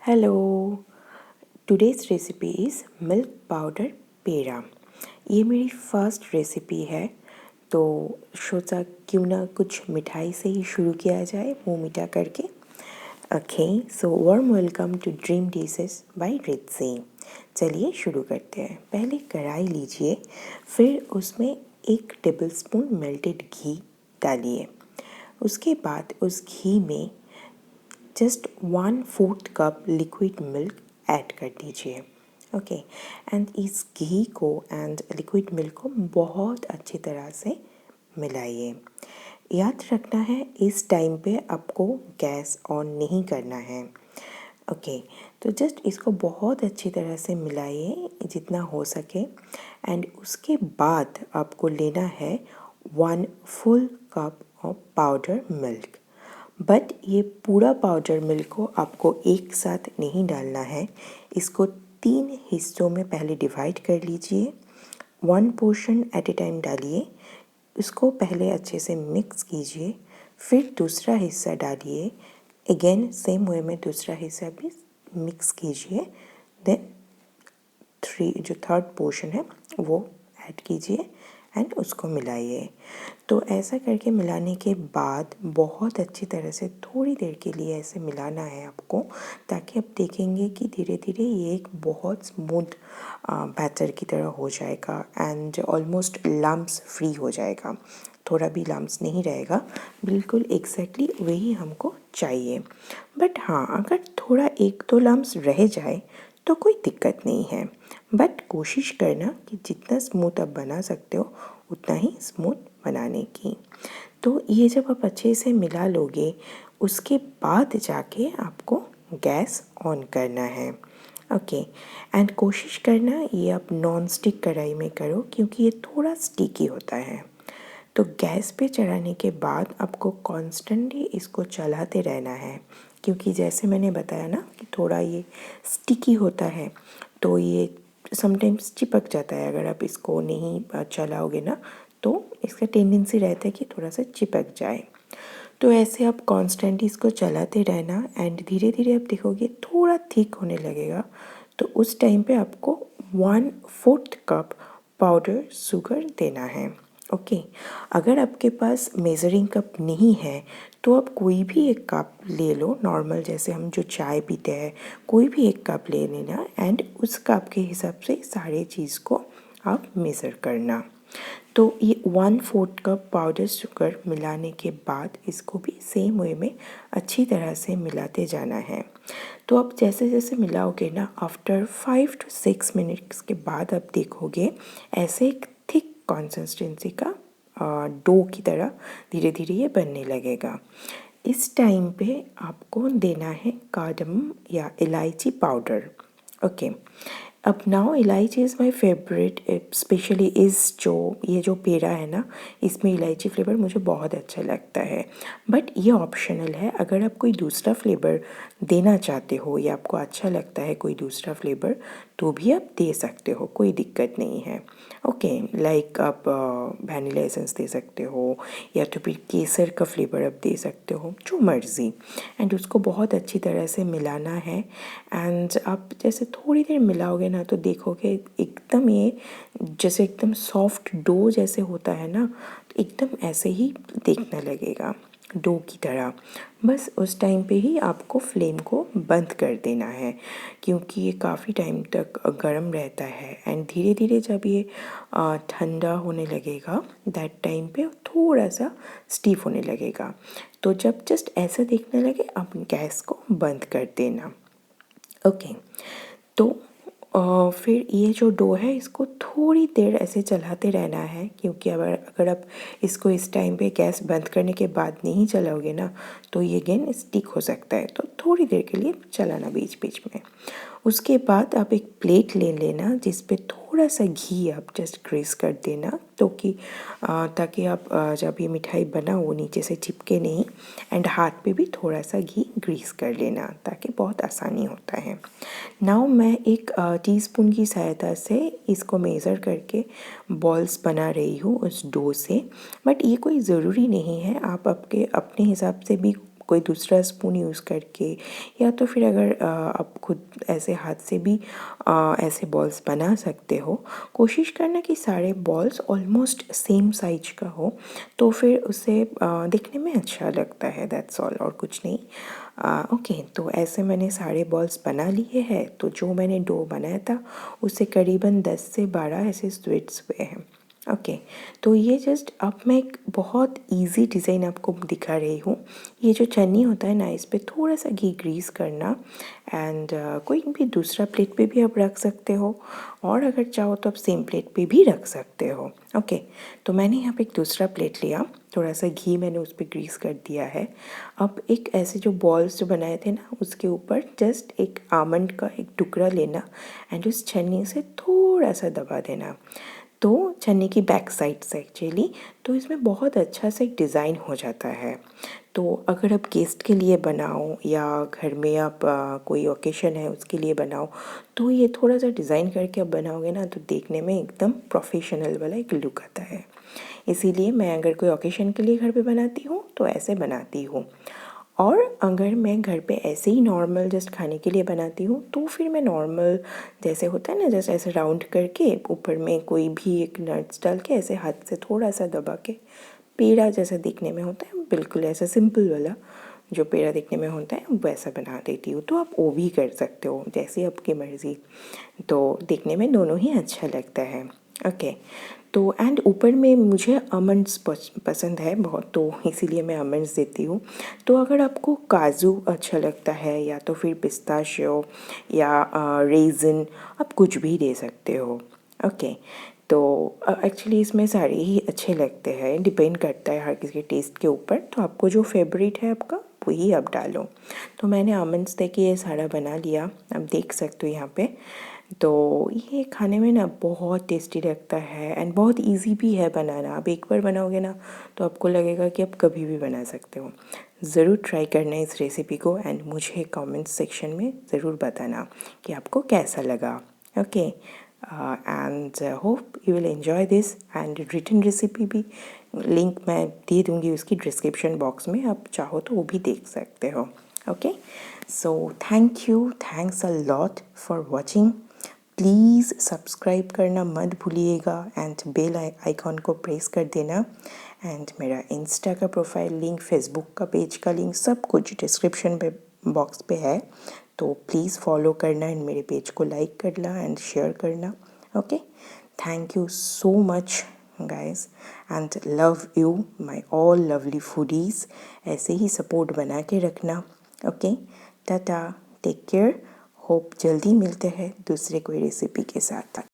Hello, today's recipe is milk powder peda. ये मेरी first recipe है, तो सोचा क्यों ना कुछ मिठाई से ही शुरू किया जाए, मुँह मीठा करके। Okay, so warm welcome to dream dishes by Riddhi. चलिए शुरू करते हैं। पहले कढ़ाई लीजिए, फिर उसमें 1 टेबलस्पून मेल्टेड घी डालिए। उसके बाद उस घी में just 1/4 cup liquid milk add कर दीजिए। ओके, एंड इस घी को एंड लिक्विड मिल्क को बहुत अच्छी तरह से मिलाइए। याद रखना है इस टाइम पे आपको गैस ऑन नहीं करना है। ओके, तो जस्ट इसको बहुत अच्छी तरह से मिलाइए जितना हो सके। एंड उसके बाद आपको लेना है 1 full cup of powder milk. But ये पूरा पाउडर मिल्क को आपको एक साथ नहीं डालना है। इसको 3 हिस्सों में पहले डिवाइड कर लीजिए। 1 पोर्शन एट ए टाइम डालिए। इसको पहले अच्छे से मिक्स कीजिए, फिर दूसरा हिस्सा डालिए। अगेन सेम वे में दूसरा हिस्सा भी मिक्स कीजिए। देन जो थर्ड पोर्शन है वो ऐड कीजिए एंड उसको मिलाइए। तो ऐसा करके मिलाने के बाद बहुत अच्छी तरह से थोड़ी देर के लिए ऐसे मिलाना है आपको, ताकि आप देखेंगे कि धीरे धीरे ये एक बहुत स्मूथ बैटर की तरह हो जाएगा एंड ऑलमोस्ट लम्प्स फ्री हो जाएगा। थोड़ा भी लम्प्स नहीं रहेगा, बिल्कुल एग्जैक्टली वही हमको चाहिए। बट हाँ, अगर थोड़ा 1-2 लम्प्स रह जाए तो कोई दिक्कत नहीं है। बट कोशिश करना कि जितना स्मूथ आप बना सकते हो उतना ही स्मूथ बनाने की। तो ये जब आप अच्छे से मिला लोगे, उसके बाद जाके आपको गैस ऑन करना है। ओके, एंड कोशिश करना ये आप नॉन स्टिक कढ़ाई में करो, क्योंकि ये थोड़ा स्टिकी होता है। तो गैस पे चढ़ाने के बाद आपको कॉन्स्टेंटली इसको चलाते रहना है, क्योंकि जैसे मैंने बताया ना कि थोड़ा ये स्टिकी होता है, तो ये समटाइम्स चिपक जाता है। अगर आप इसको नहीं चलाओगे ना, तो इसका टेंडेंसी रहता है कि थोड़ा सा चिपक जाए। तो ऐसे आप कॉन्स्टेंटली इसको चलाते रहना एंड धीरे धीरे आप देखोगे थोड़ा थिक होने लगेगा। तो उस टाइम पे आपको 1/4 कप पाउडर शुगर देना है। ओके, अगर आपके पास मेज़रिंग कप नहीं है तो आप कोई भी एक कप ले लो, नॉर्मल जैसे हम जो चाय पीते हैं, कोई भी एक कप ले लेना एंड उस कप के हिसाब से सारे चीज़ को आप मेज़र करना। तो ये 1/4 कप पाउडर शुगर मिलाने के बाद इसको भी सेम वे में अच्छी तरह से मिलाते जाना है। तो आप जैसे जैसे मिलाओगे ना, आफ्टर 5 to 6 मिनट्स के बाद आप देखोगे ऐसे एक थिक कंसिस्टेंसी का डो की तरह धीरे धीरे ये बनने लगेगा। इस टाइम पे आपको देना है कार्डमम या इलायची पाउडर। ओके, अब नाउ इलायची इज़ माई फेवरेट, स्पेशली ये जो पेड़ा है ना, इसमें इलायची फ्लेवर मुझे बहुत अच्छा लगता है। बट ये ऑप्शनल है, अगर आप कोई दूसरा फ्लेवर देना चाहते हो या आपको अच्छा लगता है कोई दूसरा फ्लेवर, तो भी आप दे सकते हो, कोई दिक्कत नहीं है। ओके, लाइक आप वैनिला एसेंस दे सकते हो या तो फिर केसर का फ्लेवर आप दे सकते हो, जो मर्ज़ी। एंड उसको बहुत अच्छी तरह से मिलाना है। एंड आप जैसे थोड़ी देर मिलाओगे ना, तो देखोगे एकदम ये जैसे एकदम सॉफ्ट डो जैसे होता है ना, तो एकदम ऐसे ही देखने लगेगा डो की तरह। बस उस टाइम पे ही आपको फ्लेम को बंद कर देना है, क्योंकि ये काफ़ी टाइम तक गर्म रहता है। एंड धीरे धीरे जब ये ठंडा होने लगेगा, दैट टाइम पे थोड़ा सा स्टीफ होने लगेगा। तो जब जस्ट ऐसा देखने लगे, आप गैस को बंद कर देना। ओके, तो फिर ये जो डो है इसको थोड़ी देर ऐसे चलाते रहना है, क्योंकि अगर आप इसको इस टाइम पे गैस बंद करने के बाद नहीं चलाओगे ना, तो ये अगेन स्टिक हो सकता है। तो थोड़ी देर के लिए चलाना बीच बीच में। उसके बाद आप एक प्लेट ले लेना जिस पे थोड़ा सा घी आप जस्ट ग्रीस कर देना, ताकि आप जब ये मिठाई बना वो नीचे से चिपके नहीं। एंड हाथ पे भी थोड़ा सा घी ग्रीस कर लेना, ताकि बहुत आसानी होता है। नाउ मैं एक टीस्पून की सहायता से इसको मेज़र करके बॉल्स बना रही हूँ उस डो से। बट ये कोई ज़रूरी नहीं है, आप अपने हिसाब से भी कोई दूसरा स्पून यूज़ करके, या तो फिर अगर आप खुद ऐसे हाथ से भी ऐसे बॉल्स बना सकते हो। कोशिश करना कि सारे बॉल्स ऑलमोस्ट सेम साइज का हो, तो फिर उसे दिखने में अच्छा लगता है, दैट्स ऑल, और कुछ नहीं। ओके, तो ऐसे मैंने सारे बॉल्स बना लिए हैं। तो जो मैंने डो बनाया था उससे करीबन 10 से 12 ऐसे स्वीट्स हुए हैं। ओके, तो ये जस्ट अब मैं एक बहुत इजी डिज़ाइन आपको दिखा रही हूँ। ये जो चन्नी होता है ना, इस पर थोड़ा सा घी ग्रीस करना, एंड कोई भी दूसरा प्लेट पे भी आप रख सकते हो, और अगर चाहो तो आप सेम प्लेट पे भी रख सकते हो। ओके, तो मैंने यहाँ पे एक दूसरा प्लेट लिया, थोड़ा सा घी मैंने उस पर ग्रीस कर दिया है। अब एक ऐसे जो बॉल्स जो बनाए थे ना, उसके ऊपर जस्ट एक आमंड का एक टुकड़ा लेना एंड उस छन्नी से थोड़ा सा दबा देना, तो छन्नी की बैक साइड से एक्चुअली, तो इसमें बहुत अच्छा सा एक डिज़ाइन हो जाता है। तो अगर आप गेस्ट के लिए बनाओ या घर में आप कोई ओकेशन है उसके लिए बनाओ, तो ये थोड़ा सा डिज़ाइन करके आप बनाओगे ना, तो देखने में एकदम प्रोफेशनल वाला एक लुक आता है। इसीलिए मैं अगर कोई ओकेशन के लिए घर पे बनाती हूँ तो ऐसे बनाती हूँ। और अगर मैं घर पे ऐसे ही नॉर्मल जस्ट खाने के लिए बनाती हूँ, तो फिर मैं नॉर्मल जैसे होता है ना, जैसे ऐसे राउंड करके ऊपर में कोई भी एक नट्स डाल के ऐसे हाथ से थोड़ा सा दबा के, पेड़ा जैसा दिखने में होता है, बिल्कुल ऐसा सिंपल वाला जो पेड़ा दिखने में होता है वैसा बना देती हूँ। तो आप वो भी कर सकते हो, जैसी आपकी मर्ज़ी। तो देखने में दोनों ही अच्छा लगता है। ओके, तो एंड ऊपर में मुझे आमंड्स पसंद है बहुत, तो इसीलिए मैं आमंड्स देती हूँ। तो अगर आपको काजू अच्छा लगता है या तो फिर पिस्ताशियो या रेज़न, आप कुछ भी दे सकते हो। ओके, तो एक्चुअली इसमें सारे ही अच्छे लगते हैं, डिपेंड करता है हर किसी के टेस्ट के ऊपर। तो आपको जो फेवरेट है आपका वही आप डालो। तो मैंने आमंड्स दे के ये सारा बना लिया, आप देख सकते हो यहाँ पे। तो ये खाने में ना बहुत टेस्टी लगता है एंड बहुत इजी भी है बनाना। आप एक बार बनाओगे ना तो आपको लगेगा कि आप कभी भी बना सकते हो। ज़रूर ट्राई करना इस रेसिपी को एंड मुझे कमेंट सेक्शन में ज़रूर बताना कि आपको कैसा लगा। Okay, and hope you will enjoy this. And written recipe भी लिंक मैं दे दूँगी उसकी डिस्क्रिप्शन बॉक्स में, आप चाहो तो वो भी देख सकते हो। Okay, so thank you, thanks a lot for watching. Please subscribe करना मत भूलिएगा एंड बेल आइकॉन को प्रेस कर देना। एंड मेरा इंस्टा का प्रोफाइल लिंक, फेसबुक का पेज का लिंक, सब कुछ डिस्क्रिप्शन पे बॉक्स पे है। तो प्लीज़ फॉलो करना एंड मेरे पेज को लाइक करना एंड शेयर करना। Okay, thank you so much guys and love you my all lovely foodies. ऐसे ही सपोर्ट बना के रखना। Okay, tata, take care. Hope जल्दी मिलते हैं दूसरे कोई रेसिपी के साथ।